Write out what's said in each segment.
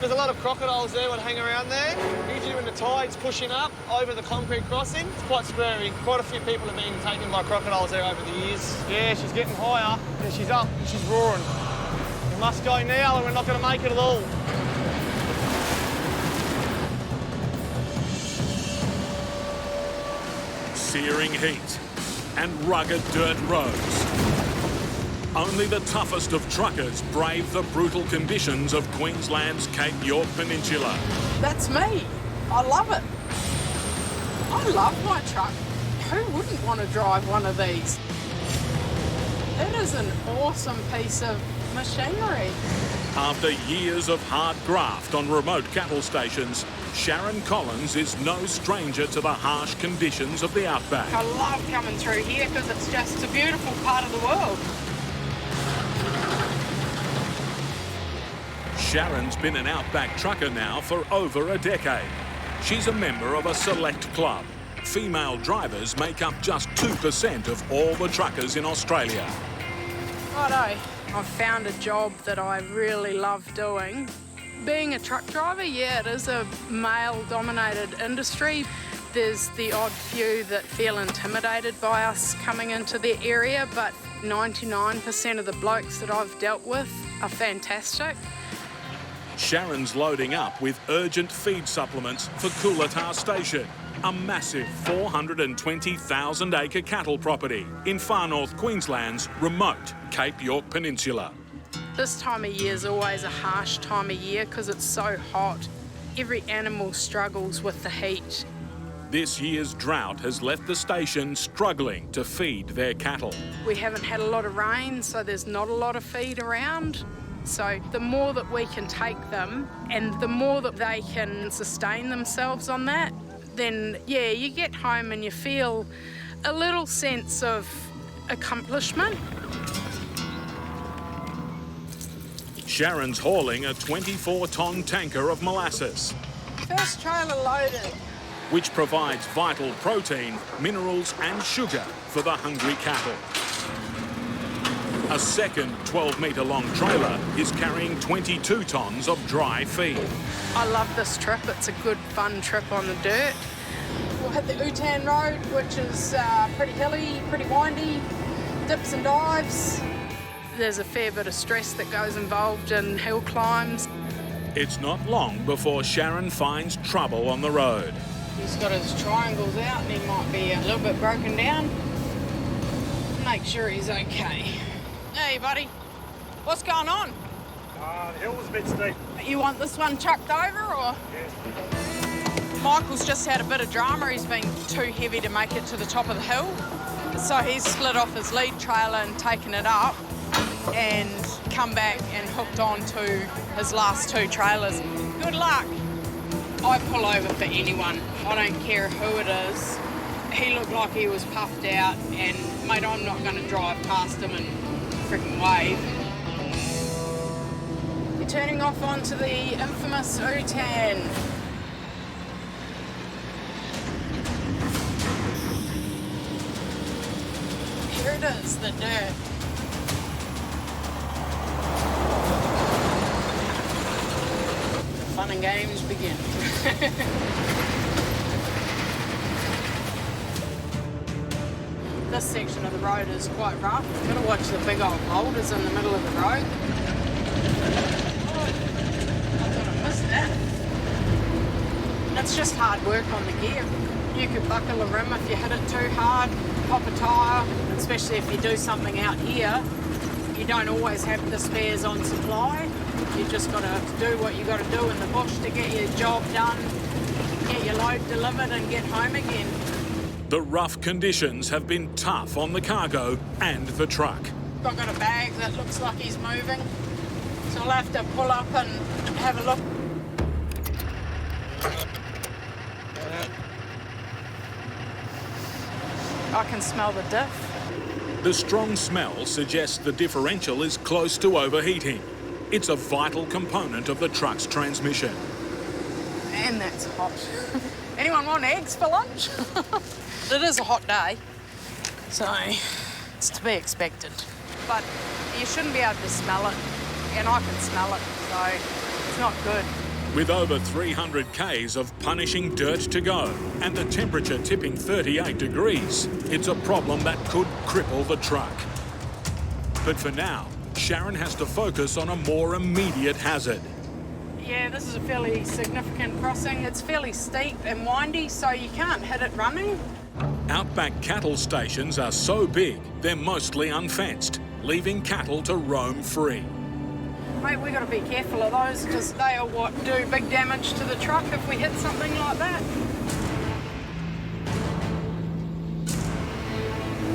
There's a lot of crocodiles there that hang around there. Usually when the tide's pushing up over the concrete crossing, it's quite scary. Quite a few people have been taken by crocodiles there over the years. Yeah, she's getting higher. And she's up, and she's roaring. We must go now, or we're not going to make it at all. Searing heat and rugged dirt roads. Only the toughest of truckers brave the brutal conditions of Queensland's Cape York Peninsula. That's me. I love it. I love my truck. Who wouldn't want to drive one of these? It is an awesome piece of machinery. After years of hard graft on remote cattle stations, Sharon Collins is no stranger to the harsh conditions of the outback. I love coming through here because it's just a beautiful part of the world. Sharon's been an outback trucker now for over a decade. She's a member of a select club. Female drivers make up just 2% of all the truckers in Australia. Righto, I've found a job that I really love doing. Being a truck driver, yeah, it is a male-dominated industry. There's the odd few that feel intimidated by us coming into their area, but 99% of the blokes that I've dealt with are fantastic. Sharon's loading up with urgent feed supplements for Coolatar Station, a massive 420,000-acre cattle property in far north Queensland's remote Cape York Peninsula. This time of year is always a harsh time of year because it's so hot. Every animal struggles with the heat. This year's drought has left the station struggling to feed their cattle. We haven't had a lot of rain, so there's not a lot of feed around. So the more that we can take them and the more that they can sustain themselves on that, then, yeah, you get home and you feel a little sense of accomplishment. Sharon's hauling a 24-tonne tanker of molasses, First trailer loaded. which provides vital protein, minerals and sugar for the hungry cattle. A second 12-metre-long trailer is carrying 22 tonnes of dry feed. I love this trip. It's a good, fun trip on the dirt. We'll hit the Utan Road, which is pretty hilly, pretty windy, dips and dives. There's a fair bit of stress that goes involved in hill climbs. It's not long before Sharon finds trouble on the road. He's got his triangles out and he might be a little bit broken down. Make sure he's okay. Hey, buddy. What's going on? The hill was a bit steep. You want this one chucked over, or? Yes. Michael's just had a bit of drama. He's been too heavy to make it to the top of the hill. So he's split off his lead trailer and taken it up and come back and hooked on to his last two trailers. Good luck. I pull over for anyone. I don't care who it is. He looked like he was puffed out, and mate, I'm not going to drive past him and freaking wave. You're turning off onto the infamous Utan. Here it is, the dirt. Fun and games begin. This section of the road is quite rough. You've got to watch the big old boulders in the middle of the road. Oh, I thought I missed that. It's just hard work on the gear. You could buckle a rim if you hit it too hard, pop a tyre, especially if you do something out here. You don't always have the spares on supply. You just got to do what you got to do in the bush to get your job done, get your load delivered and get home again. The rough conditions have been tough on the cargo and the truck. I've got a bag that looks like he's moving, so I'll have to pull up and have a look. I can smell the diff. The strong smell suggests the differential is close to overheating. It's a vital component of the truck's transmission. Man, that's hot. Anyone want eggs for lunch? It is a hot day, so it's to be expected. But you shouldn't be able to smell it, and I can smell it, so it's not good. With over 300 k's of punishing dirt to go and the temperature tipping 38 degrees, it's a problem that could cripple the truck. But for now, Sharon has to focus on a more immediate hazard. Yeah, this is a fairly significant crossing. It's fairly steep and windy, so you can't hit it running. Outback cattle stations are so big, they're mostly unfenced, leaving cattle to roam free. Mate, we've got to be careful of those because they are what do big damage to the truck if we hit something like that.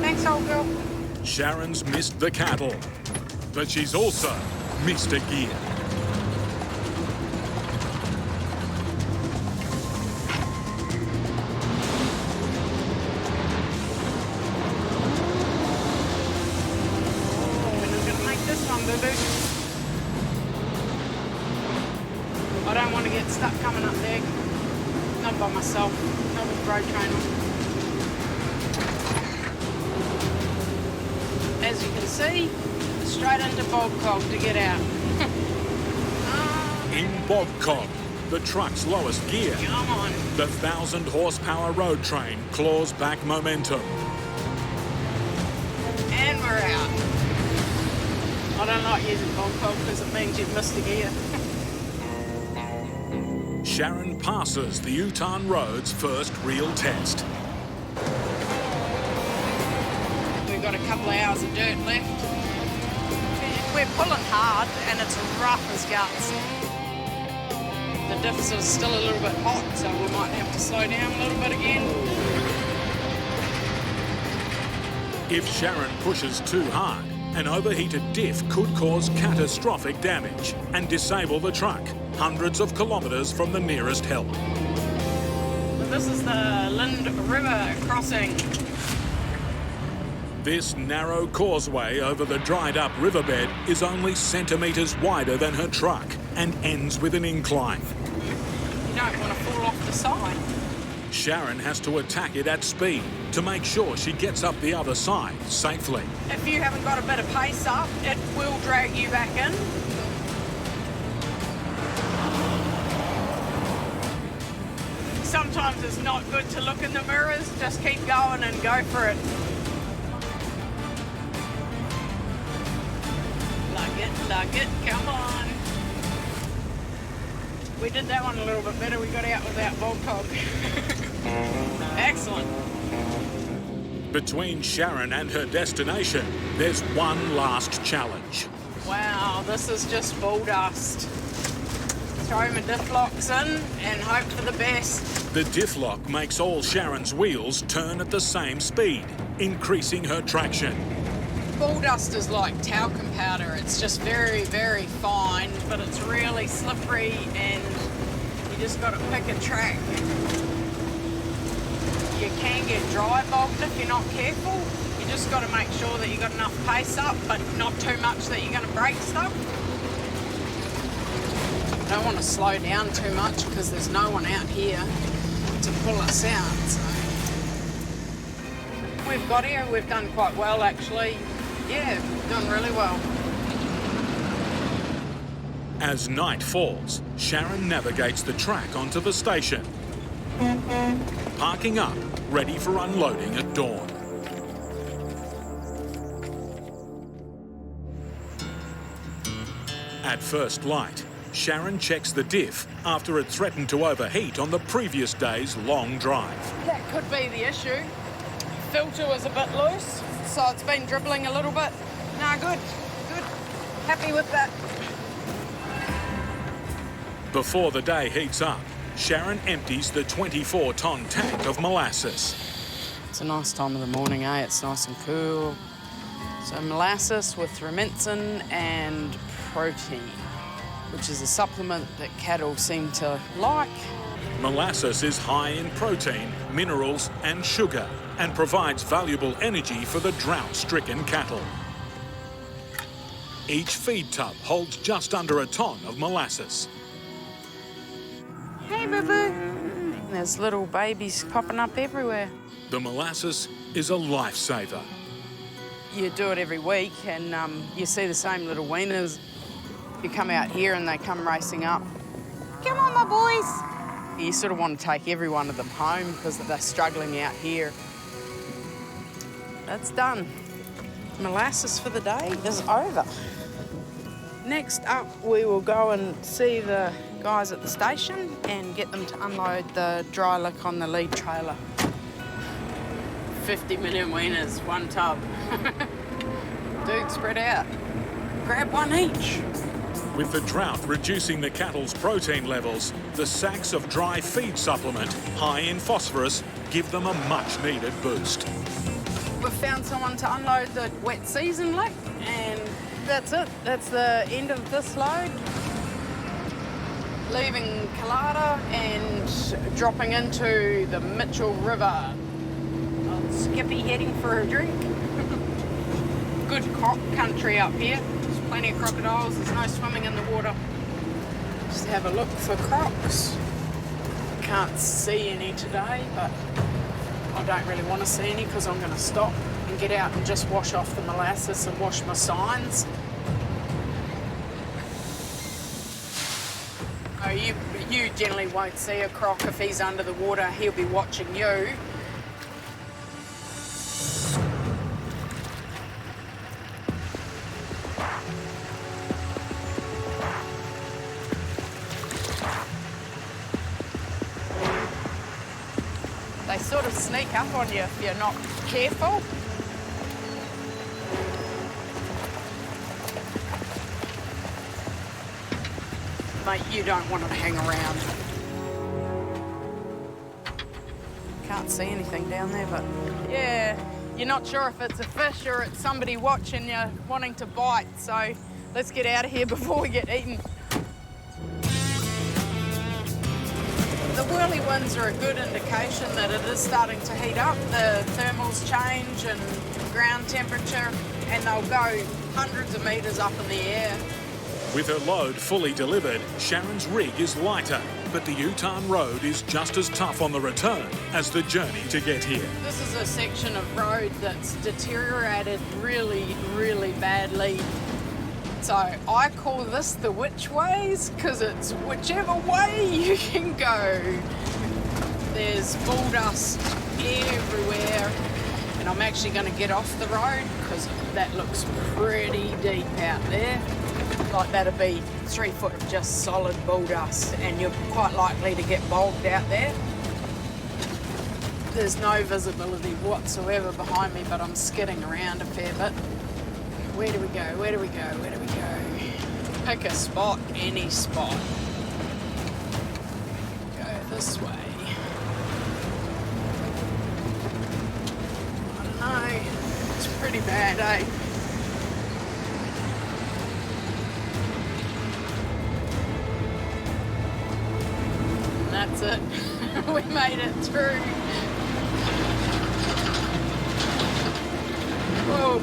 Thanks, old girl. Sharon's missed the cattle, but she's also missed a gear. We're going to make this one, boo-boo. I don't want to get stuck coming up there. Not by myself, not with the road trainer. As you can see, straight into bogged to get out. In bogged, the truck's lowest gear, Come on. the 1,000 horsepower road train claws back momentum. And we're out. I don't like using bogged because it means you've missed a gear. Sharon passes the Utan Road's first real test. We've got a couple of hours of dirt left. We're pulling hard and it's rough as guts. The diffs are still a little bit hot, so we might have to slow down a little bit again. If Sharon pushes too hard, an overheated diff could cause catastrophic damage and disable the truck hundreds of kilometres from the nearest help. This is the Lind River crossing. This narrow causeway over the dried-up riverbed is only centimetres wider than her truck and ends with an incline. You don't want to fall off the side. Sharon has to attack it at speed to make sure she gets up the other side safely. If you haven't got a bit of pace up, it will drag you back in. Sometimes it's not good to look in the mirrors, just keep going and go for it. Lug it, come on. We did that one a little bit better, we got out without bogged. Excellent. Between Sharon and her destination, there's one last challenge. Wow, this is just bull dust. Throw my diff locks in and hope for the best. The diff lock makes all Sharon's wheels turn at the same speed, increasing her traction. Bull dust is like talcum powder. It's just very, very fine, but it's really slippery and you just got to pick a track. You can get dry bogged if you're not careful. You just got to make sure that you got enough pace up, but not too much that you're going to break stuff. I don't want to slow down too much because there's no one out here to pull us out. So we've got here, we've done quite well actually. Yeah, we've done really well. As night falls, Sharon navigates the track onto the station, parking up, ready for unloading at dawn. At first light, Sharon checks the diff after it threatened to overheat on the previous day's long drive. That could be the issue. Filter was a bit loose, so it's been dribbling a little bit. No, good. Happy with that. Before the day heats up, Sharon empties the 24-tonne tank of molasses. It's a nice time of the morning, eh? It's nice and cool. So molasses with rumensin and protein, which is a supplement that cattle seem to like. Molasses is high in protein, minerals and sugar and provides valuable energy for the drought-stricken cattle. Each feed tub holds just under a tonne of molasses. Hey, boo-boo. There's little babies popping up everywhere. The molasses is a lifesaver. You do it every week and you see the same little weaners. You come out here and they come racing up. Come on, Bye, boys. You sort of want to take every one of them home because they're struggling out here. That's done. Molasses for the day is over. Next up, we will go and see the guys at the station and get them to unload the dry lick on the lead trailer. 50 million wieners, one tub. Dude, spread out. Grab one each. With the drought reducing the cattle's protein levels, the sacks of dry feed supplement, high in phosphorus, give them a much-needed boost. We've found someone to unload the wet season lick, and that's it. That's the end of this load. Leaving Kalata and dropping into the Mitchell River. Old Skippy heading for a drink. Good croc country up here. There's plenty of crocodiles. There's no swimming in the water. Just have a look for crocs. Can't see any today, but I don't really want to see any because I'm going to stop and get out and just wash off the molasses and wash my signs. Oh, you generally won't see a croc if he's under the water. He'll be watching you. They sort of sneak up on you if you're not careful. Mate, you don't want to hang around. Can't see anything down there, but yeah, you're not sure if it's a fish or it's somebody watching you wanting to bite, so let's get out of here before we get eaten. The whirly winds are a good indication that it is starting to heat up. The thermals change and ground temperature, and they'll go hundreds of metres up in the air. With her load fully delivered, Sharon's rig is lighter, but the Utan road is just as tough on the return as the journey to get here. This is a section of road that's deteriorated really, really badly. So I call this the which ways, because it's whichever way you can go. There's bull dust everywhere, and I'm actually going to get off the road because that looks pretty deep out there. Like that'd be 3 foot of just solid bull dust, and you're quite likely to get bogged out there. There's no visibility whatsoever behind me, but I'm skidding around a fair bit. Where do we go? Where do we go? Where do we go? Pick a spot, any spot. Go this way. I don't know. It's pretty bad, eh? That's it. We made it through. Whoa.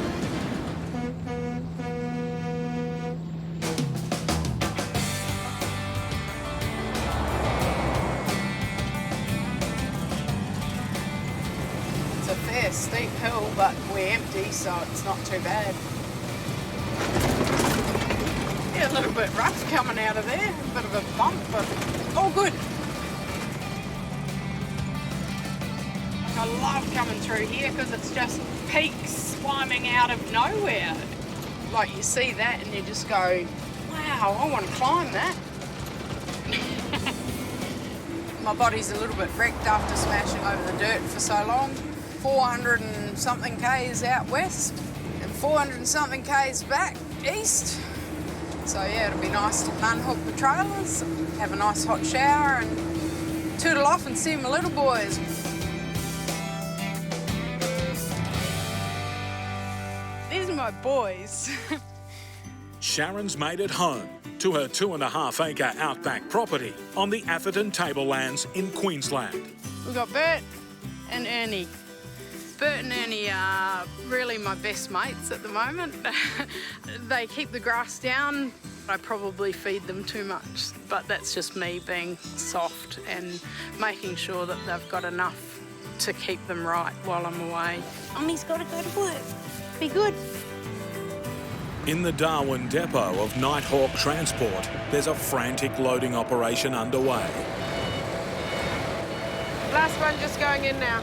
It's a fair steep hill, but we're empty, so it's not too bad. Yeah, a little bit rough coming out of there. A bit of a bump, but all good. I love coming through here because it's just peaks climbing out of nowhere. Like you see that and you just go, wow, I want to climb that. My body's a little bit wrecked after smashing over the dirt for so long. 400 and something k's out west and 400 and something k's back east. So yeah, it'll be nice to unhook the trailers, have a nice hot shower and tootle off and see my little boys. These are my boys. Sharon's made it home to her 2.5 acre outback property on the Atherton Tablelands in Queensland. We've got Bert and Ernie. Bert and Ernie are really my best mates at the moment. They keep the grass down. I probably feed them too much, but that's just me being soft and making sure that they've got enough to keep them right while I'm away. Mummy's got to go to work. Be good. In the Darwin depot of Nighthawk Transport, there's a frantic loading operation underway. Last one just going in now.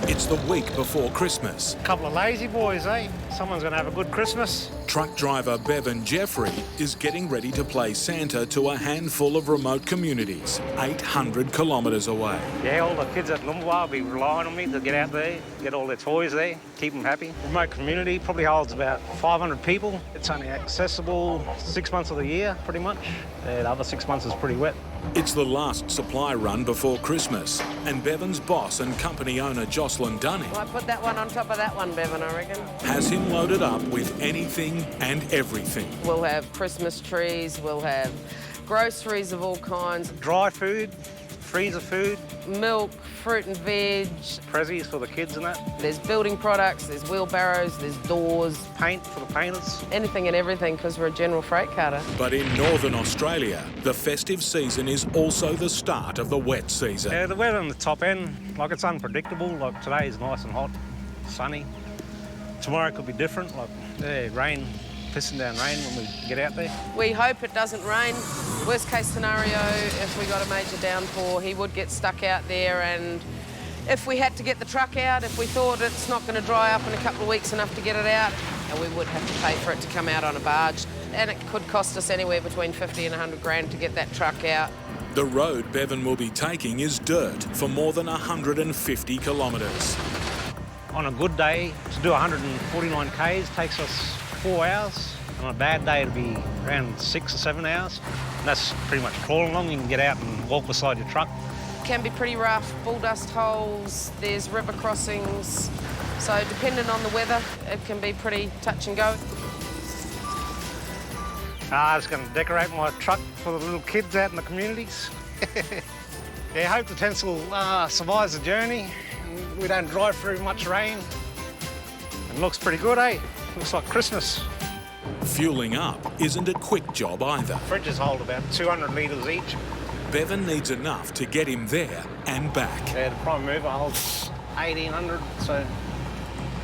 It's the week before Christmas. Couple of lazy boys, eh? Someone's going to have a good Christmas. Truck driver Bevan Jeffrey is getting ready to play Santa to a handful of remote communities, 800 kilometres away. Yeah, all the kids at Lumbwa will be relying on me to get out there, get all their toys there, keep them happy. Remote community probably holds about 500 people. It's only accessible 6 months of the year, pretty much. The other 6 months is pretty wet. It's the last supply run before Christmas, and Bevan's boss and company owner Jocelyn Dunning I put that one on top of that one, Bevan, I reckon. has him loaded up with anything and everything. We'll have Christmas trees, we'll have groceries of all kinds, Dry food, freezer food, milk, fruit and veg. prezzies for the kids and that, There's building products, there's wheelbarrows, there's doors, paint for the painters. anything and everything because we're a general freight carter. But in Northern Australia, the festive season is also the start of the wet season. Yeah, the weather on the top end, like it's unpredictable. Like today is nice and hot, sunny. Tomorrow could be different, like rain, pissing down rain when we get out there. We hope it doesn't rain. Worst case scenario, if we got a major downpour, he would get stuck out there, and if we had to get the truck out, if we thought it's not going to dry up in a couple of weeks enough to get it out, we would have to pay for it to come out on a barge, and it could cost us anywhere between 50 and 100 grand to get that truck out. The road Bevan will be taking is dirt for more than 150 kilometres. On a good day, to do 149 k's takes us 4 hours. On a bad day, it'll be around 6 or 7 hours. And that's pretty much crawling along. You can get out and walk beside your truck. Can be pretty rough, bull dust holes, there's river crossings, so depending on the weather, it can be pretty touch and go. I'm just going to decorate my truck for the little kids out in the communities. Yeah, I hope the Tencel survives the journey. We don't drive through much rain. It looks pretty good, eh? Looks like Christmas. Fueling up isn't a quick job either. Fridges hold about 200 litres each. Bevan needs enough to get him there and back. Yeah, the prime mover holds 1,800, so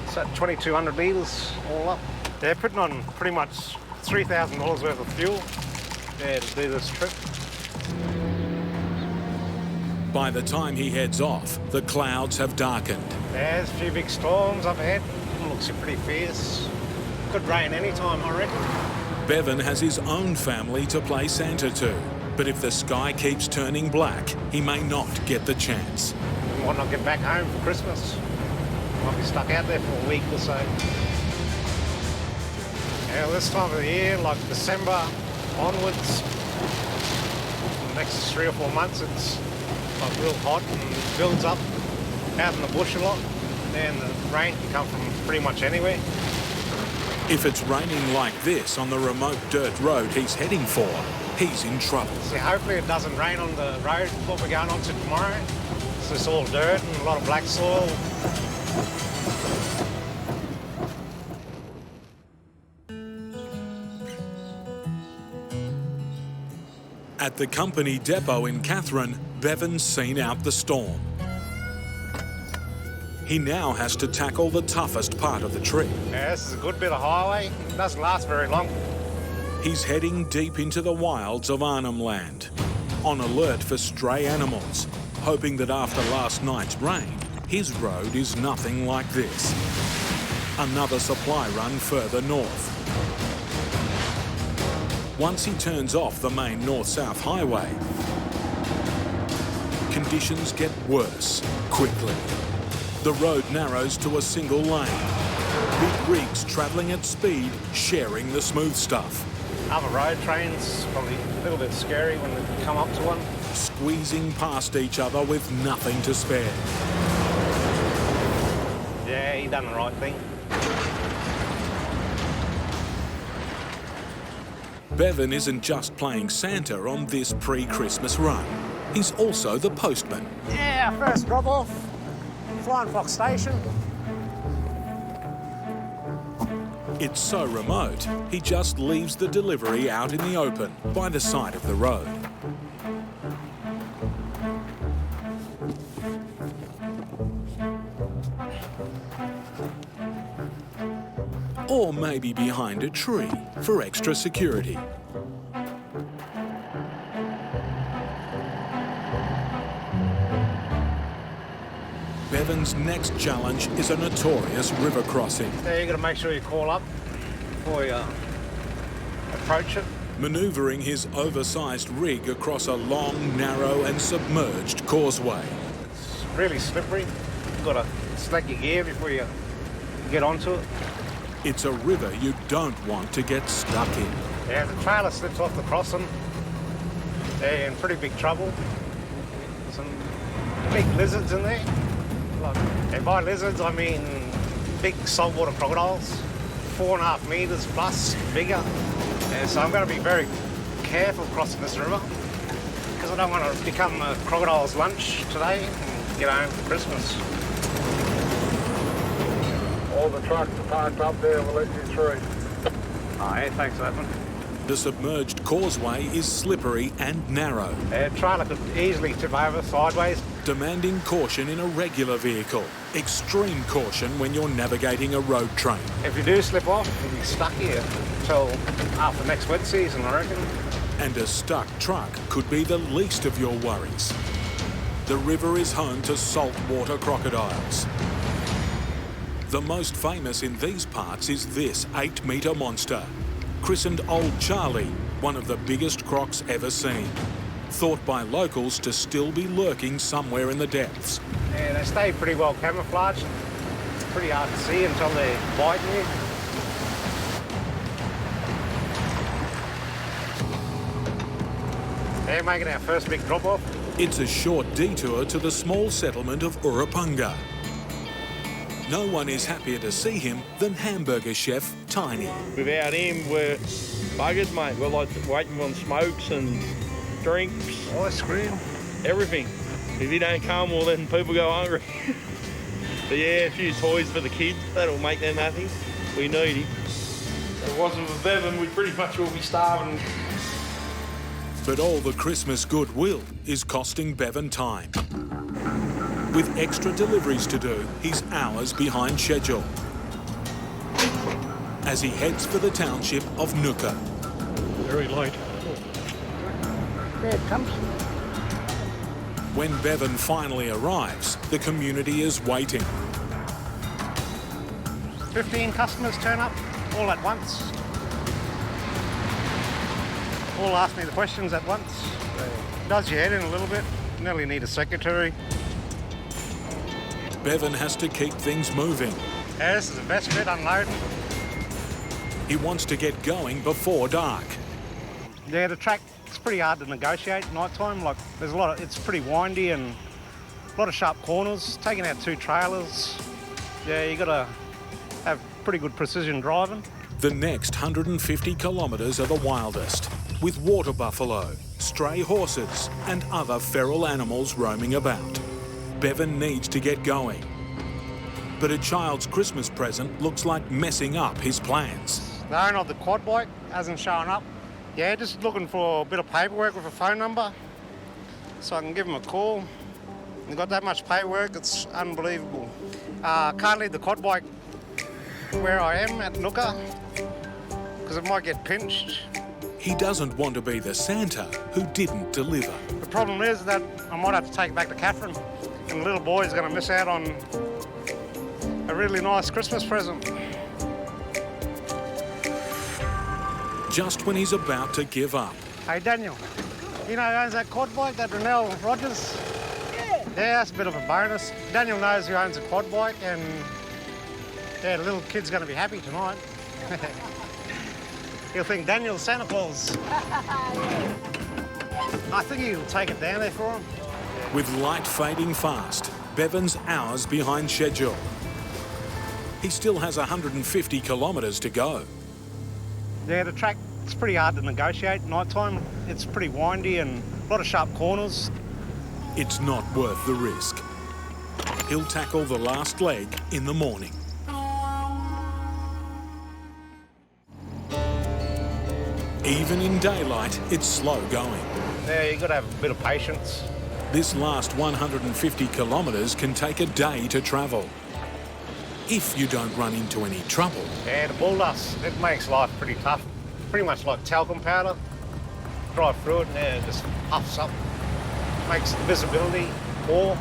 it's at 2,200 litres all up. They're putting on pretty much $3,000 worth of fuel, yeah, to do this trip. By the time he heads off, the clouds have darkened. There's a few big storms up ahead. Looks pretty fierce. Could rain any time, I reckon. Bevan has his own family to play Santa to, but if the sky keeps turning black, he may not get the chance. We might not get back home for Christmas. Might be stuck out there for a week or so. Yeah, this time of the year, like December onwards, the next 3 or 4 months, it's like real hot and builds up out in the bush a lot. And the rain can come from pretty much anywhere. If it's raining like this on the remote dirt road he's heading for, he's in trouble. So hopefully it doesn't rain on the road what we're going on to tomorrow. It's just all dirt and a lot of black soil. At the company depot in Katherine, Bevan's seen out the storm. He now has to tackle the toughest part of the trip. Yeah, this is a good bit of highway. It doesn't last very long. He's heading deep into the wilds of Arnhem Land, on alert for stray animals, hoping that after last night's rain, his road is nothing like this. Another supply run further north. Once he turns off the main north-south highway, conditions get worse quickly. The road narrows to a single lane. Big rigs travelling at speed, sharing the smooth stuff. Other road trains, probably a little bit scary when they come up to one. Squeezing past each other with nothing to spare. Yeah, he done the right thing. Bevan isn't just playing Santa on this pre-Christmas run. He's also the postman. Yeah, first drop-off. Flying Fox Station. It's so remote, he just leaves the delivery out in the open by the side of the road. or maybe behind a tree for extra security. Bevan's next challenge is a notorious river crossing. There, you've got to make sure you call up before you approach it. Manoeuvring his oversized rig across a long, narrow and submerged causeway. It's really slippery. You've got to slack your gear before you get onto it. It's a river you don't want to get stuck in. Yeah, the trailer slips off the crossing. They're in pretty big trouble. Some big lizards in there. And by lizards, I mean big saltwater crocodiles, 4.5 metres plus, bigger. And so I'm going to be very careful crossing this river because I don't want to become a crocodile's lunch today and get home for Christmas. All the trucks are parked up there, we'll let you through. Oh, yeah, thanks, Edmund. The submerged causeway is slippery and narrow, The trailer could easily tip over sideways. demanding caution in a regular vehicle. Extreme caution when you're navigating a road train. If you do slip off, you'll be stuck here until after next wet season, I reckon. And a stuck truck could be the least of your worries. The river is home to saltwater crocodiles. The most famous in these parts is this 8-metre monster, christened Old Charlie, one of the biggest crocs ever seen. Thought by locals to still be lurking somewhere in the depths. Yeah, they stay pretty well camouflaged. It's pretty hard to see until they're biting you. They're making our first big drop-off. It's a short detour to the small settlement of Urapunga. No one is happier to see him than hamburger chef Tiny. Without him, we're buggered, mate. We're like waiting on smokes and drinks, Ice cream. everything. If he don't come, well, then people go hungry. But yeah, a few toys for the kids. That'll make them happy. We need him. If it wasn't for Bevan, we'd pretty much all be starving. But all the Christmas goodwill is costing Bevan time. With extra deliveries to do, he's hours behind schedule as he heads for the township of Nooka. Very late. There it comes. When Bevan finally arrives, the community is waiting. 15 customers turn up all at once. All ask me the questions at once. Does your head in a little bit. Nearly need a secretary. Bevan has to keep things moving. Yeah, this is the best bit, unloading. He wants to get going before dark. Yeah, the track, it's pretty hard to negotiate night time. Like, there's a lot of, it's pretty windy and a lot of sharp corners. Taking out 2 trailers. Yeah, you got to have pretty good precision driving. The next 150 kilometres are the wildest, with water buffalo, stray horses and other feral animals roaming about. Bevan needs to get going. But a child's Christmas present looks like messing up his plans. The owner of the quad bike hasn't shown up. Yeah, just looking for a bit of paperwork with a phone number so I can give him a call. They've got that much paperwork, it's unbelievable. Can't leave the quad bike where I am at Nooka because it might get pinched. He doesn't want to be the Santa who didn't deliver. The problem is that I might have to take it back to Catherine and the little boy's going to miss out on a really nice Christmas present. Just when he's about to give up, Hey Daniel, you know who owns that quad bike, that Renell Rogers? Yeah, that's a bit of a bonus. Daniel knows who owns a quad bike and yeah, the little kid's going to be happy tonight. He'll think Daniel's Santa Claus. I think he'll take it down there for him. with light fading fast, Bevan's hours behind schedule. He still has 150 kilometres to go. Yeah, the track, it's pretty hard to negotiate at night time. It's pretty windy and a lot of sharp corners. It's not worth the risk. He'll tackle the last leg in the morning. Even in daylight, it's slow going. Yeah, you've got to have a bit of patience. This last 150 kilometres can take a day to travel. if you don't run into any trouble. Yeah, the bull dust, it makes life pretty tough. Pretty much like talcum powder. Drive through it and it just puffs up. Makes the visibility poor.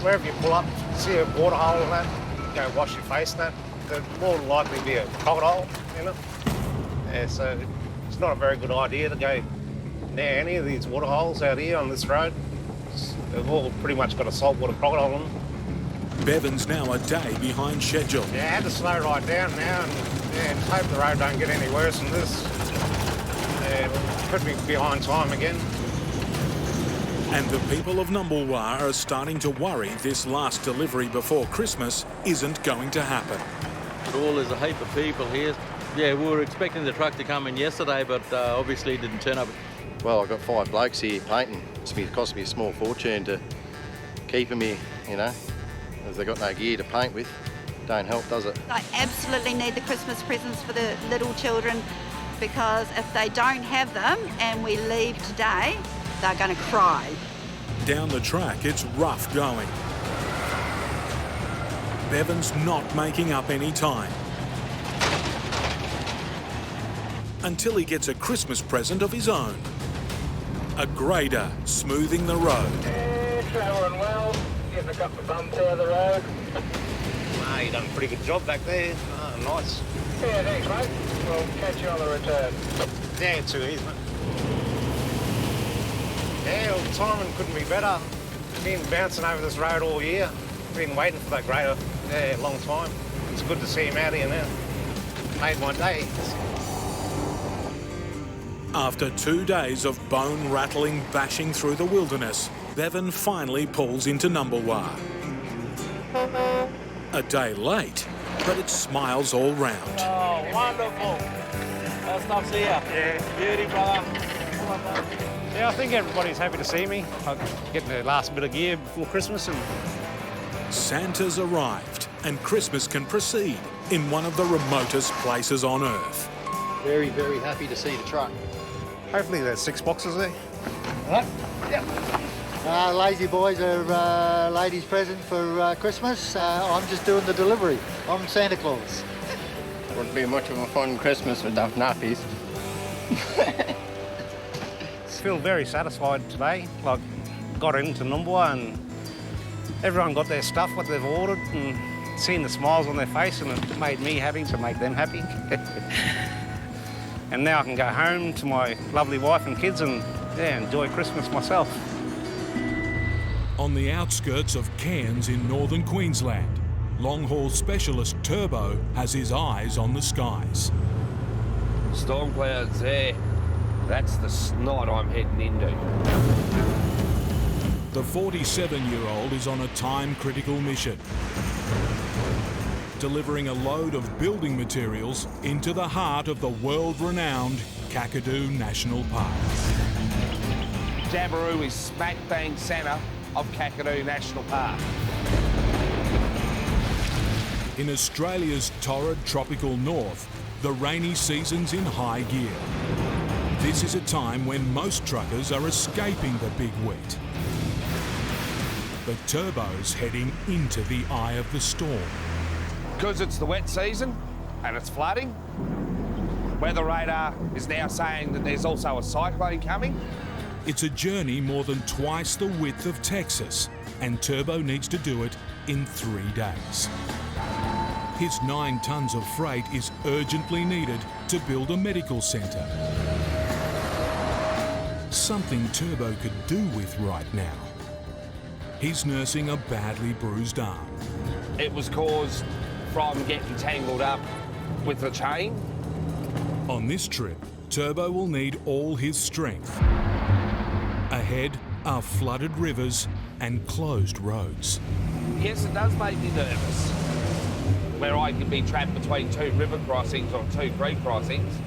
Wherever you pull up, see a water hole and that, go wash your face and that, there's more than likely be a crocodile in it. Yeah, so it's not a very good idea to go near any of these water holes out here on this road. They've all pretty much got a saltwater crocodile in them. Bevan's now a day behind schedule. Yeah, I had to slow right down now and hope the road don't get any worse than this. Yeah, could be behind time again. And the people of Numbulwar are starting to worry this last delivery before Christmas isn't going to happen. Well, there's a heap of people here. Yeah, we were expecting the truck to come in yesterday, but obviously it didn't turn up. Well, I've got 5 blokes here painting. It cost me a small fortune to keep them here, you know, as they've got no gear to paint with. Don't help, does it? I absolutely need the Christmas presents for the little children, because if they don't have them and we leave today, they're going to cry. Down the track, it's rough going. Bevan's not making up any time. Until he gets a Christmas present of his own. A grader smoothing the road. Travelling well, getting a couple of bumps out of the road. Ah, you done a pretty good job back there. Ah, nice. Yeah, thanks, mate. We'll catch you on the return. Yeah, too easy, mate. Yeah, well, the timing couldn't be better. Been bouncing over this road all year. Been waiting for that grader, yeah, a long time. It's good to see him out here now. Made my day. After 2 days of bone-rattling bashing through the wilderness, Bevan finally pulls into Numbulwar. A day late, but it smiles all round. Oh, wonderful. That stuff's here. Yeah. Beauty, brother. Yeah, I think everybody's happy to see me. I'm getting the last bit of gear before Christmas and... Santa's arrived, and Christmas can proceed in one of the remotest places on Earth. Very, very happy to see the truck. Hopefully there's 6 boxes there. Lazy boys are ladies' present for Christmas. I'm just doing the delivery. I'm Santa Claus. Wouldn't be much of a fun Christmas without nappies. Feel very satisfied today. Like, got into Numbulwar and everyone got their stuff, what they've ordered, and seeing the smiles on their face, and it made me happy to make them happy. And now I can go home to my lovely wife and kids and enjoy Christmas myself. On the outskirts of Cairns in northern Queensland, long-haul specialist Turbo has his eyes on the skies. Storm clouds there. That's the snot I'm heading into. The 47-year-old is on a time-critical mission, delivering a load of building materials into the heart of the world-renowned Kakadu National Park. Jabiru is smack bang centre of Kakadu National Park. In Australia's torrid tropical north, the rainy season's in high gear. This is a time when most truckers are escaping the big wet. But Turbo's heading into the eye of the storm. Because it's the wet season and it's flooding, weather radar is now saying that there's also a cyclone coming. It's a journey more than twice the width of Texas, and Turbo needs to do it in 3 days. His 9 tons of freight is urgently needed to build a medical centre. Something Turbo could do with right now. He's nursing a badly bruised arm. It was caused from getting tangled up with the chain. On this trip, Turbo will need all his strength. Ahead are flooded rivers and closed roads. Yes, it does make me nervous. Where I can be trapped between 2 river crossings or 2 creek crossings,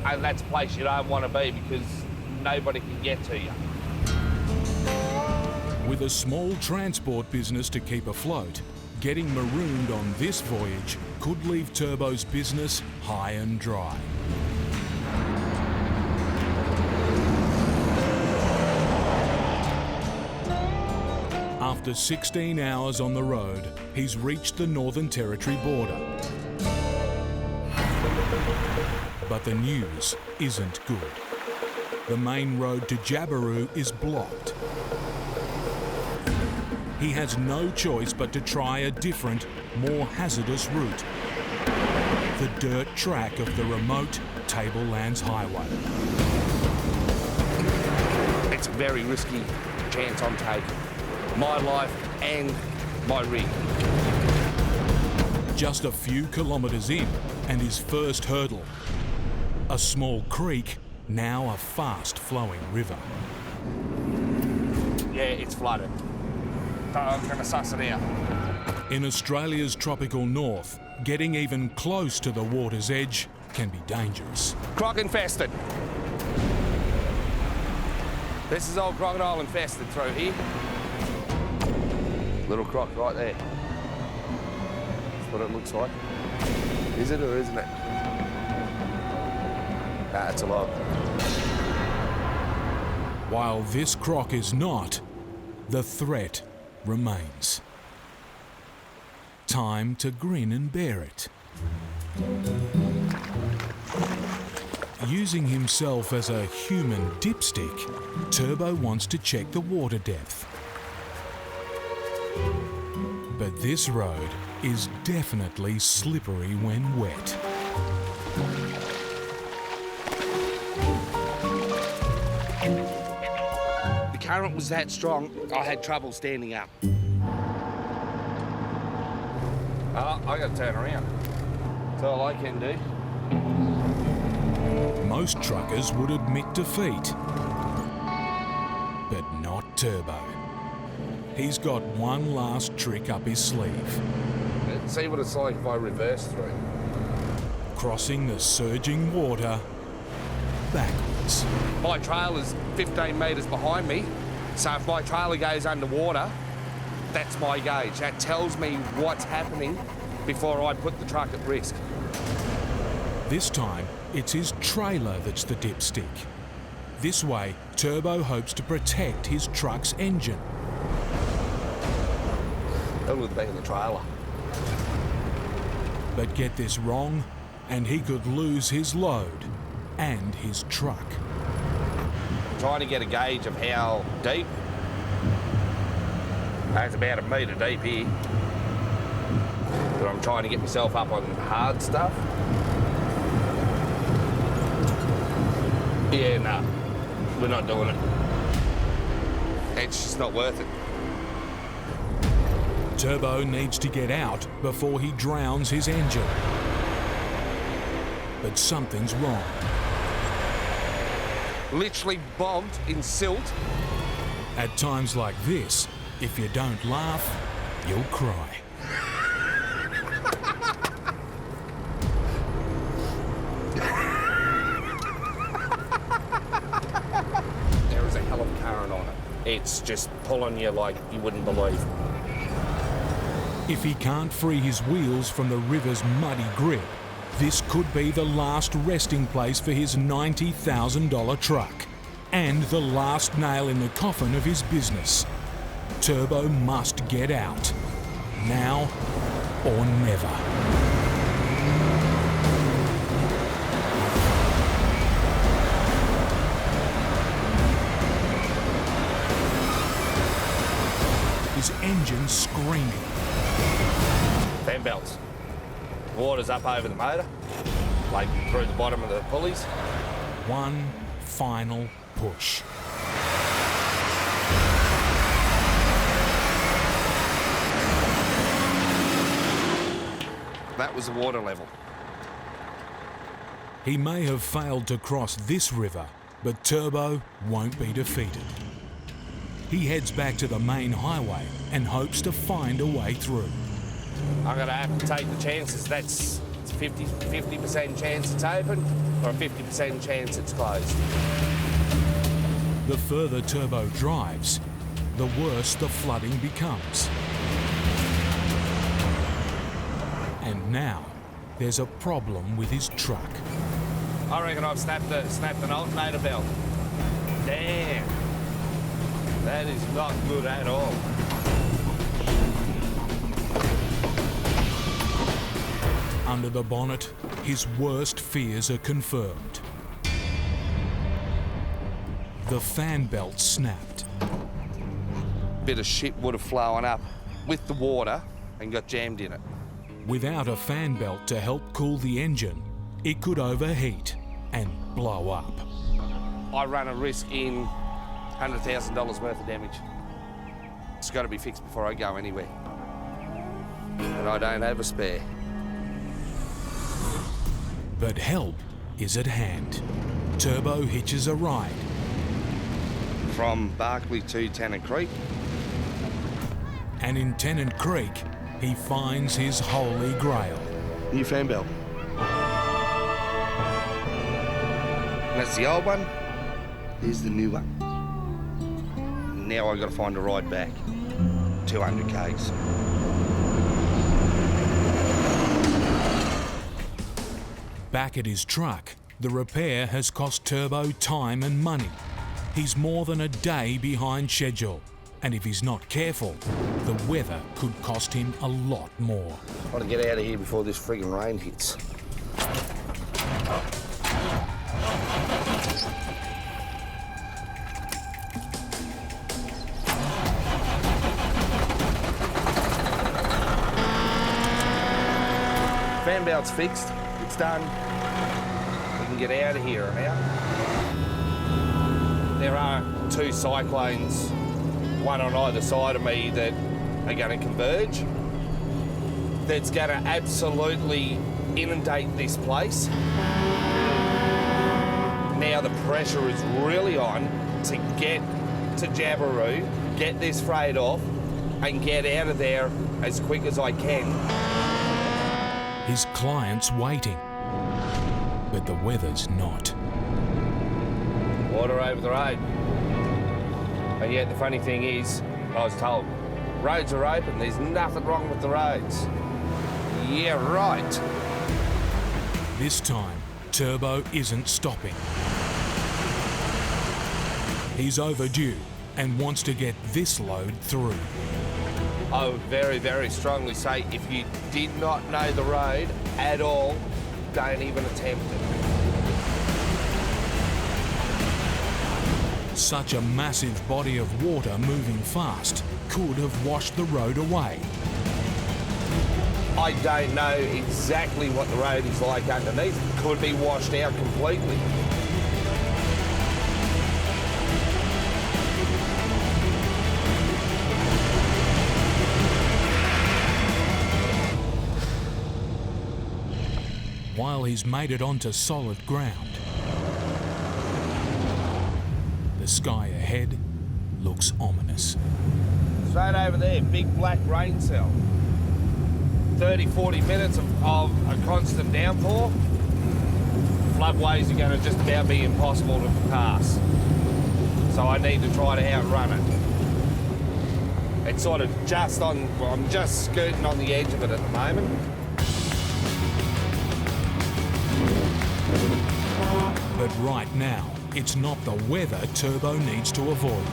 and that's a place you don't want to be because nobody can get to you. With a small transport business to keep afloat, getting marooned on this voyage could leave Turbo's business high and dry. After 16 hours on the road, he's reached the Northern Territory border. But the news isn't good. The main road to Jabiru is blocked. He has no choice but to try a different, more hazardous route. The dirt track of the remote Tablelands Highway. It's a very risky chance I'm taking. My life and my rig. Just a few kilometres in, and his first hurdle. A small creek, now a fast-flowing river. Yeah, it's flooded. So I'm going to suss it out. In Australia's tropical north, getting even close to the water's edge can be dangerous. Croc-Infested. This is all crocodile infested through here. Little croc right there. That's what it looks like. Is it or isn't it? Nah, it's a log. While this croc is not, the threat remains. Time to grin and bear it. Using himself as a human dipstick, Turbo wants to check the water depth. But this road is definitely slippery when wet. The current was that strong, I had trouble standing up. I got to turn around. That's all I can do. Most truckers would admit defeat, but not Turbo. He's got one last trick up his sleeve. Let's see what it's like if I reverse through. Crossing the surging water backwards. My trailer's 15 metres behind me, so if my trailer goes underwater, that's my gauge. That tells me what's happening before I put the truck at risk. This time, it's his trailer that's the dipstick. This way, Turbo hopes to protect his truck's engine. That would be in the trailer. But get this wrong, and he could lose his load and his truck. Trying to get a gauge of how deep. It's about 1 metre deep here. But I'm trying to get myself up on hard stuff. Yeah, no, we're not doing it. It's just not worth it. Turbo needs to get out before he drowns his engine. But something's wrong. Literally bogged in silt. At times like this, if you don't laugh, you'll cry. There is a hell of a current on it. It's just pulling you like you wouldn't believe. If he can't free his wheels from the river's muddy grip, this could be the last resting place for his $90,000 truck and the last nail in the coffin of his business. Turbo must get out, now or never. His engine's screaming. Fan belts. Water's up over the motor, like through the bottom of the pulleys. One final push. That was the water level. He may have failed to cross this river, but Turbo won't be defeated. He heads back to the main highway and hopes to find a way through. I'm going to have to take the chances. That's 50% chance it's open or a 50% chance it's closed. The further Turbo drives, the worse the flooding becomes. And now, there's a problem with his truck. I reckon I've snapped an alternator belt. Damn. That is not good at all. under the bonnet, his worst fears are confirmed. The fan belt snapped. Bit of shit would have flown up with the water and got jammed in it. Without a fan belt to help cool the engine, it could overheat and blow up. I run a risk in $100,000 worth of damage. It's got to be fixed before I go anywhere. And I don't have a spare. But help is at hand. Turbo hitches a ride. From Barkley to Tennant Creek. And in Tennant Creek, he finds his holy grail. New fan belt. That's the old one. Here's the new one. Now I've got to find a ride back. 200 k's. Back at his truck, the repair has cost Turbo time and money. He's more than a day behind schedule. And if he's not careful, the weather could cost him a lot more. I want to get out of here before this friggin' rain hits. Fan belt's fixed. It's done. We can get out of here now. There are two cyclones, one on either side of me, that are going to converge. That's going to absolutely inundate this place. Now the pressure is really on to get to Jabiru, get this freight off, and get out of there as quick as I can. His client's waiting, but the weather's not. Water over the road. And yet the funny thing is, I was told, roads are open, there's nothing wrong with the roads. Yeah, right. This time, Turbo isn't stopping. He's overdue and wants to get this load through. I would very, very strongly say if you did not know the road at all, don't even attempt it. Such a massive body of water moving fast could have washed the road away. I don't know exactly what the road is like underneath. It could be washed out completely. While he's made it onto solid ground, the sky ahead looks ominous. Straight over there, big black rain cell. 30, 40 minutes of a constant downpour. Floodways are going to just about be impossible to pass. So I need to try to outrun it. It's sort of just on, well, I'm just skirting on the edge of it at the moment. But right now, it's not the weather Turbo needs to avoid.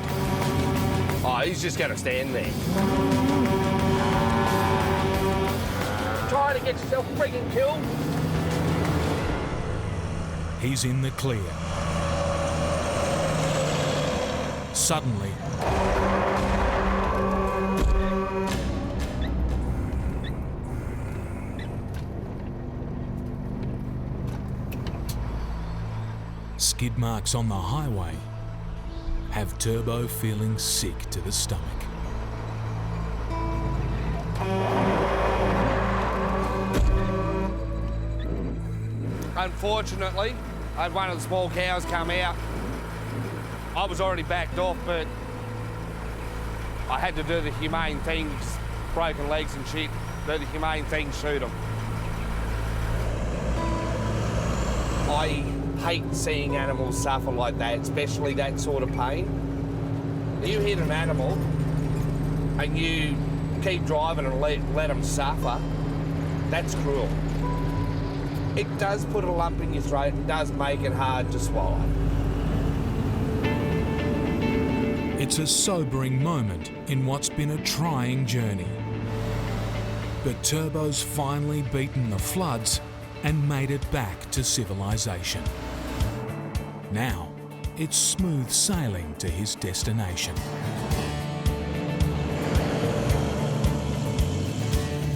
Oh, he's just going to stand there. Trying to get yourself friggin' killed. He's in the clear. Suddenly, skid marks on the highway have Turbo feeling sick to the stomach. Unfortunately, I had one of the small cows come out. I was already backed off, but I had to do the humane thing, just broken legs and shit, do the humane thing, shoot them. I hate seeing animals suffer like that, especially that sort of pain. You hit an animal and you keep driving and let them suffer, that's cruel. It does put a lump in your throat and does make it hard to swallow. It's a sobering moment in what's been a trying journey. But Turbo's finally beaten the floods and made it back to civilization. Now, it's smooth sailing to his destination.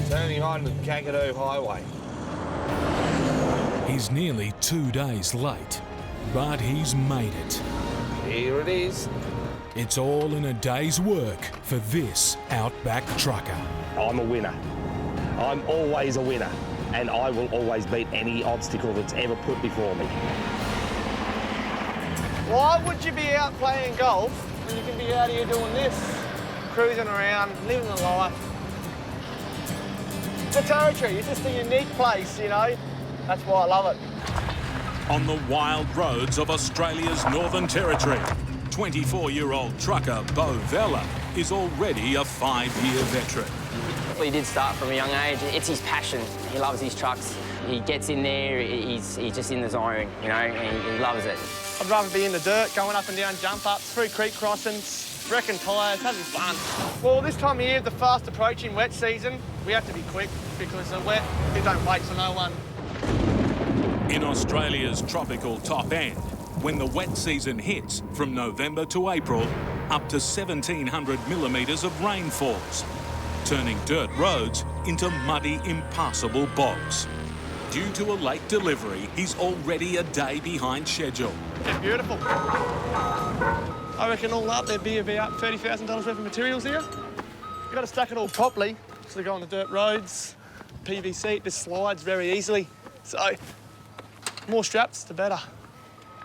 Turning on the Crocodile Highway. He's nearly 2 days late, but he's made it. Here it is. It's all in a day's work for this Outback trucker. I'm a winner. I'm always a winner, and I will always beat any obstacle that's ever put before me. Why would you be out playing golf when you can be out here doing this? Cruising around, living the life. It's a territory, it's just a unique place, you know? That's why I love it. On the wild roads of Australia's Northern Territory, 24-year-old trucker Bo Vella is already a 5-year veteran. He did start from a young age. It's his passion. He loves his trucks. He gets in there, he's just in the zone, you know, and he loves it. I'd rather be in the dirt, going up and down jump ups, through creek crossings, wrecking tyres, having fun. Well, this time of year, the fast approaching wet season, we have to be quick because the wet, it don't wait for no one. In Australia's tropical top end, when the wet season hits from November to April, up to 1,700 millimetres of rain falls, turning dirt roads into muddy, impassable bogs. Due to a late delivery, he's already a day behind schedule. They're beautiful. I reckon all up there'd be about $30,000 worth of materials here. You've got to stack it all properly, so they go on the dirt roads. PVC, it just slides very easily. So, more straps, the better.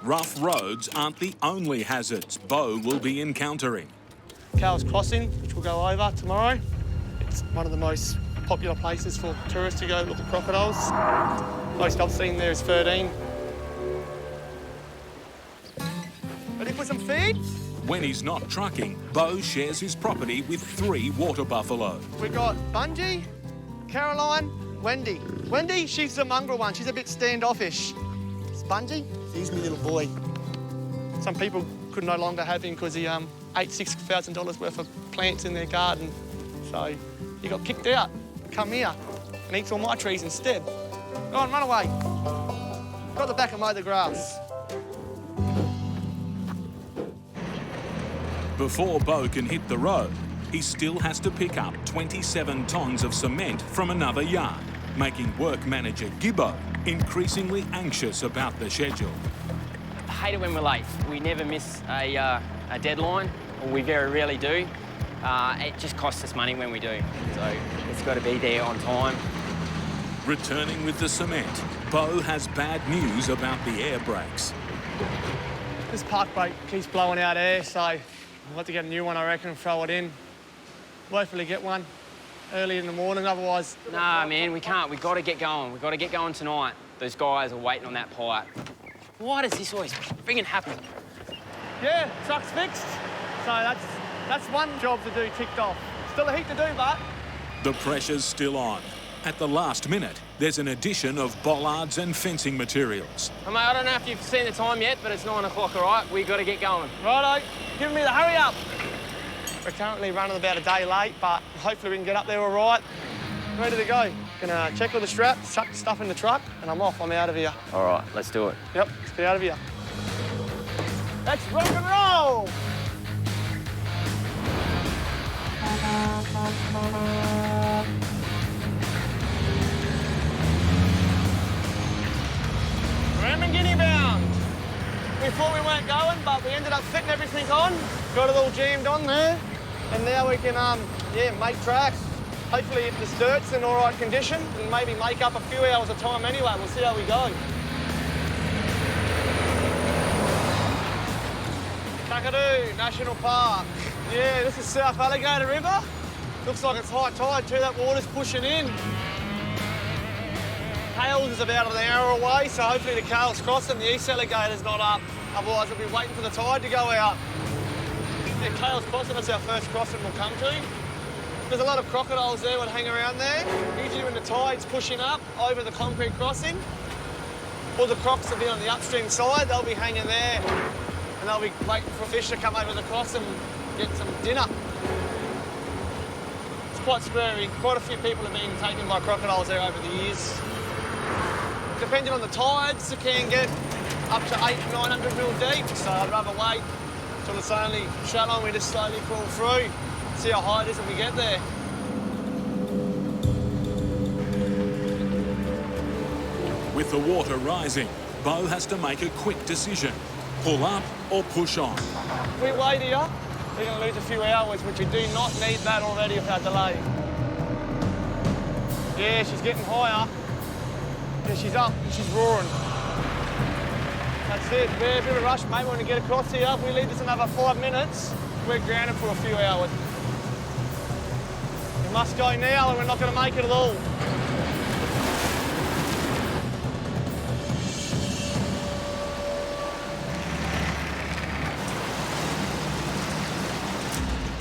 Rough roads aren't the only hazards Bo will be encountering. Cowes Crossing, which we'll go over tomorrow. It's one of the most popular places for tourists to go look at crocodiles. Most I've seen there is 13. Ready for some feed? When he's not trucking, Bo shares his property with 3 water buffalo. We've got Bungie, Caroline, Wendy. Wendy, she's the mongrel one. She's a bit standoffish. Bungie, he's my little boy. Some people could no longer have him because he ate $6,000 worth of plants in their garden. So he got kicked out. Come here and eats all my trees instead. Go on, run away. Got the back and mow the grass. Before Bo can hit the road, he still has to pick up 27 tonnes of cement from another yard, making work manager Gibbo increasingly anxious about the schedule. I hate it when we're late. We never miss a deadline, or we very rarely do. It just costs us money when we do, so it's got to be there on time. Returning with the cement, Bo has bad news about the air brakes. This park brake keeps blowing out air, so I'll have to get a new one, I reckon, and throw it in. Hopefully get one early in the morning, otherwise... Nah, man, we can't. We've got to get going. We've got to get going tonight. Those guys are waiting on that pipe. Why does this always friggin' happen? Yeah, truck's fixed. So that's one job to do ticked off. Still a heap to do, but... The pressure's still on. At the last minute, there's an addition of bollards and fencing materials. Mate, I don't know if you've seen the time yet, but it's 9 o'clock, all right? We've got to get going. Righto, give me the hurry up. We're currently running about a day late, but hopefully we can get up there all right. Ready to go. Gonna check all the straps, chuck the stuff in the truck, and I'm off. I'm out of here. All right, let's do it. Yep, let's get out of here. Let's rock and roll! Guinea bound. We thought we weren't going, but we ended up fitting everything on. Got it all jammed on there, and now we can, make tracks. Hopefully if the dirt's in all right condition, and maybe make up a few hours of time anyway. We'll see how we go. Crocodile National Park. Yeah, this is South Alligator River. Looks like it's high tide too. That water's pushing in. Hales is about an hour away, so hopefully the Cales Crossing, the East Alligator's not up. Otherwise, we'll be waiting for the tide to go out. Yeah, Cales Crossing, that's our first crossing we'll come to. There's a lot of crocodiles there that hang around there. Usually when the tide's pushing up over the concrete crossing, all the crocs will be on the upstream side, they'll be hanging there. And they'll be waiting for fish to come over the crossing and get some dinner. It's quite scary. Quite a few people have been taken by crocodiles there over the years. Depending on the tides, it can get up to 800-900 mil deep, so I'd rather wait till it's only shallow and we just slowly crawl through, see how high it is when we get there. With the water rising, Bo has to make a quick decision. Pull up or push on. If we wait here, we're going to lose a few hours, which we do not need that already with our delay. Yeah, she's getting higher. Yeah, she's up, she's roaring. That's it, we're a bit of a rush, mate. When we get across here, if we leave this another 5 minutes, we're grounded for a few hours. We must go now or we're not going to make it at all.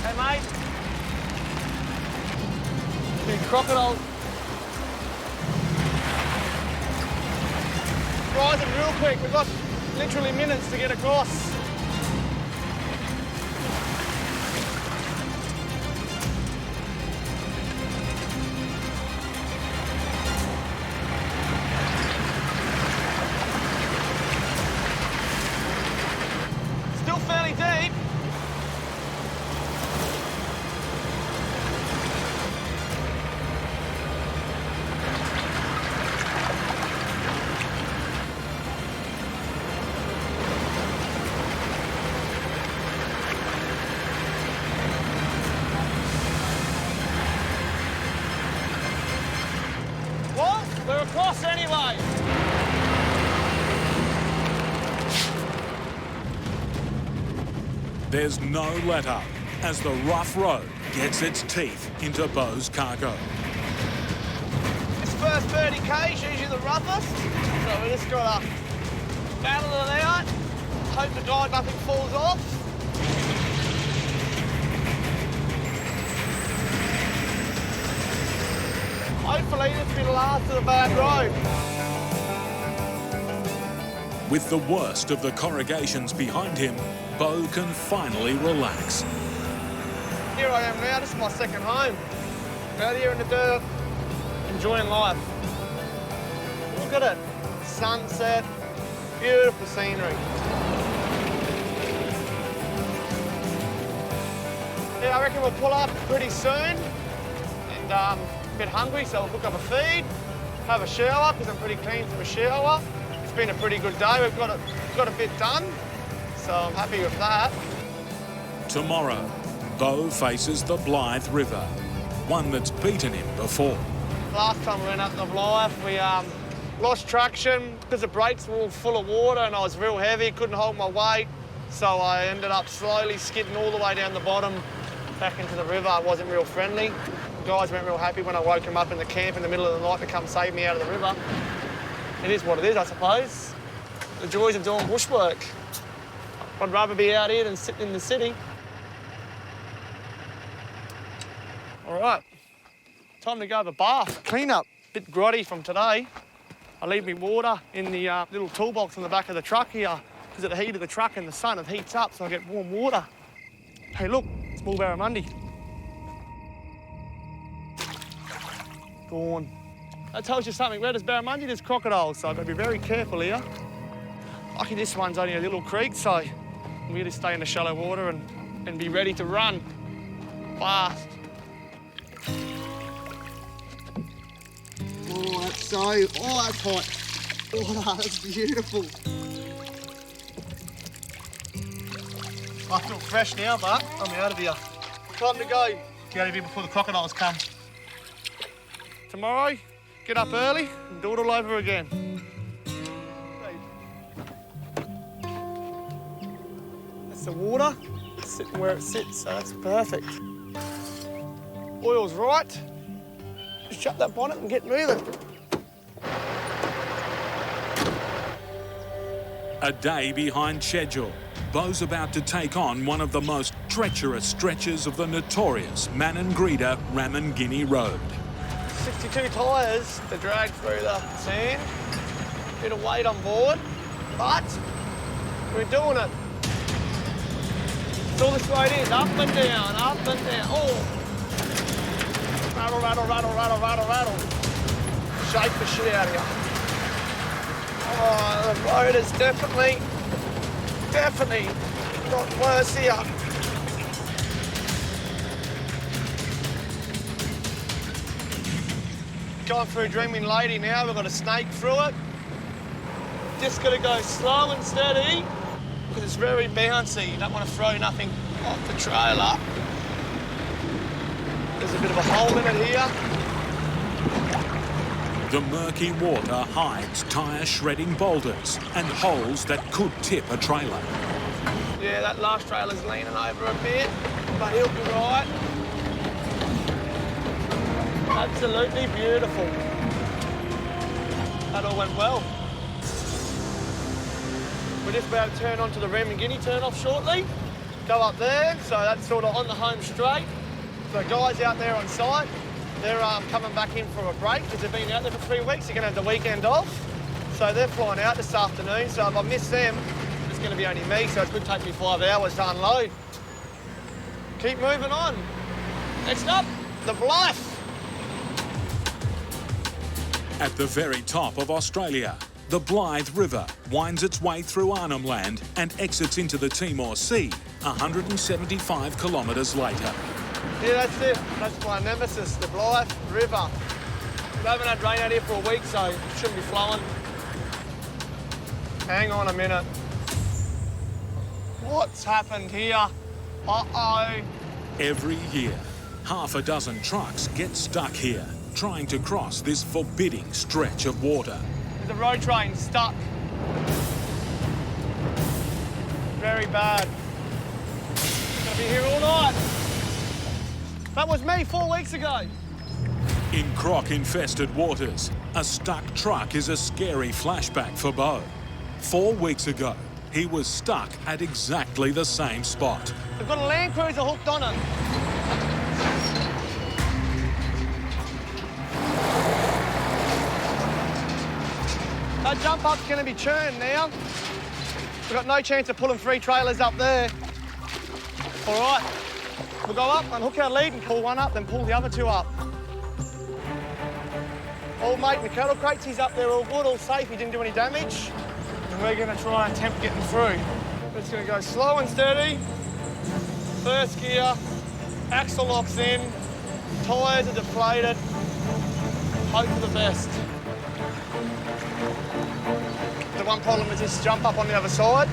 Hey, mate. Big crocodile. Rising real quick. We've got literally minutes to get across. Still fairly deep. We're across anyway. There's no let up as the rough road gets its teeth into Bo's cargo. This first 30k is usually the roughest, so we just gotta battle it out, hope to God nothing falls off. Hopefully this will be the last of the bad road. With the worst of the corrugations behind him, Bo can finally relax. Here I am now, this is my second home. Out here in the dirt, enjoying life. Look at it, sunset, beautiful scenery. Yeah, I reckon we'll pull up pretty soon. And a bit hungry, so we'll book up a feed, have a shower, because I'm pretty clean from a shower. It's been a pretty good day. We've got a bit done, so I'm happy with that. Tomorrow, Bo faces the Blythe River, one that's beaten him before. Last time we went up the Blythe, we lost traction because the brakes were all full of water and I was real heavy, couldn't hold my weight. So I ended up slowly skidding all the way down the bottom back into the river. It wasn't real friendly. The guys weren't real happy when I woke them up in the camp in the middle of the night to come save me out of the river. It is what it is, I suppose. The joys of doing bushwork. I'd rather be out here than sitting in the city. All right, time to go have a bath, clean up. Bit grotty from today. I leave me water in the little toolbox on the back of the truck here because of the heat of the truck and the sun, it heats up so I get warm water. Hey, look, small barramundi. Gone. That tells you something. Where there's barramundi, there's crocodiles, so I've got to be very careful here. Lucky this one's only a little creek, so I'm going to stay in the shallow water and be ready to run fast. Oh, that's hot. Oh, that's beautiful. I feel fresh now, but I'm out of here. Time to go. Get out of here before the crocodiles come. Tomorrow, get up early and do it all over again. That's the water, sitting where it sits, so that's perfect. Oil's right. Just shut that bonnet and get moving. A day behind schedule, Bo's about to take on one of the most treacherous stretches of the notorious Maningrida Ramangini Road. 62 tyres to drag through the sand. Bit of weight on board, but we're doing it. That's all this road is, up and down, up and down. Oh! Rattle, rattle, rattle, rattle, rattle, rattle. Shake the shit out of you. Oh, the road is definitely got worse here. Going through Dreaming Lady now, we've got a snake through it. Just gotta go slow and steady, because it's very bouncy. You don't want to throw nothing off the trailer. There's a bit of a hole in it here. The murky water hides tyre-shredding boulders and holes that could tip a trailer. Yeah, that last trailer's leaning over a bit, but he'll be right. Absolutely beautiful. That all went well. We're just about to turn onto the Remingini turn-off shortly. Go up there, so that's sort of on the home straight. So guys out there on site, they're coming back in for a break because they've been out there for 3 weeks. They're going to have the weekend off. So they're flying out this afternoon. So if I miss them, it's going to be only me. So it could take me 5 hours to unload. Keep moving on. Next up, the Blythe. At the very top of Australia, the Blythe River winds its way through Arnhem Land and exits into the Timor Sea 175 kilometres later. Yeah, that's it. That's my nemesis, the Blythe River. We haven't had rain out here for a week, so it shouldn't be flowing. Hang on a minute. What's happened here? Uh-oh. Every year, half a dozen trucks get stuck here, trying to cross this forbidding stretch of water. There's a road train stuck. Very bad. Gonna be here all night. That was me 4 weeks ago. In croc-infested waters, a stuck truck is a scary flashback for Beau. 4 weeks ago, he was stuck at exactly the same spot. They've got a Land Cruiser hooked on it. That jump up's going to be churned now. We've got no chance of pulling 3 trailers up there. All right, we'll go up, unhook our lead and pull one up, then pull the other 2 up. Old mate in the cattle crates, he's up there all good, all safe, he didn't do any damage. And we're going to try and attempt getting through. We're just going to go slow and steady. First gear, axle locks in, tyres are deflated. Hope for the best. The one problem is this jump up on the other side.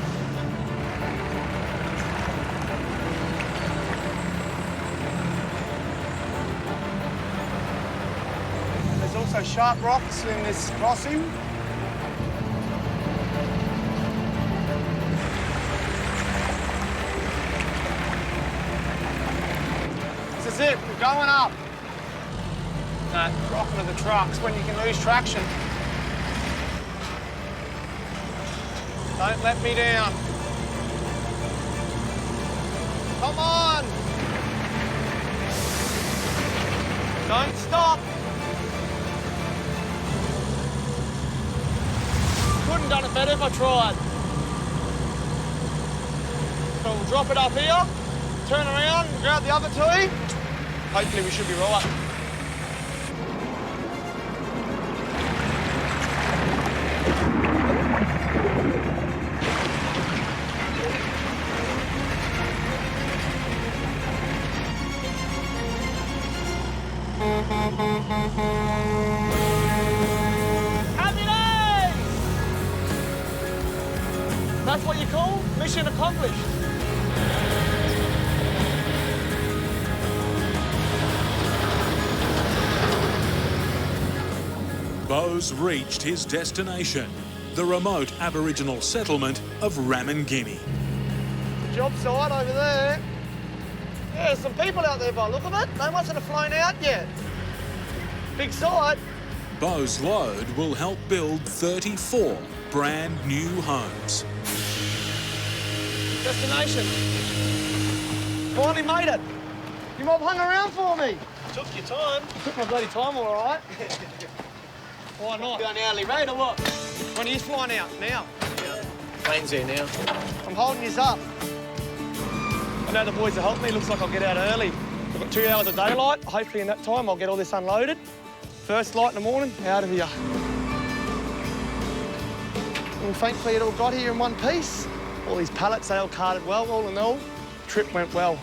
There's also sharp rocks in this crossing. This is it, we're going up. That rocking of the trucks when you can lose traction. Don't let me down. Come on. Don't stop. Couldn't have done it better if I tried. So we'll drop it up here, turn around, grab the other 2. Hopefully we should be right. Happy days! That's what you call mission accomplished. Beau's reached his destination, the remote Aboriginal settlement of Ramangini. Job site over there. Yeah, there's some people out there by the look of it. They mustn't have flown out yet. Big site. Beau's load will help build 34 brand new homes. Destination. Finally made it. You mob hung around for me. Took your time. Took my bloody time, all right. Why not? You on hourly rate or what? When are you flying out? Now? Yeah. Plane's here now. I'm holding you up. I know the boys will help me. Looks like I'll get out early. The I've got 2 hours of daylight. Hopefully in that time I'll get all this unloaded. First light in the morning, out of here. And thankfully it all got here in one piece. All these pallets, they all carted well, all in all. Trip went well.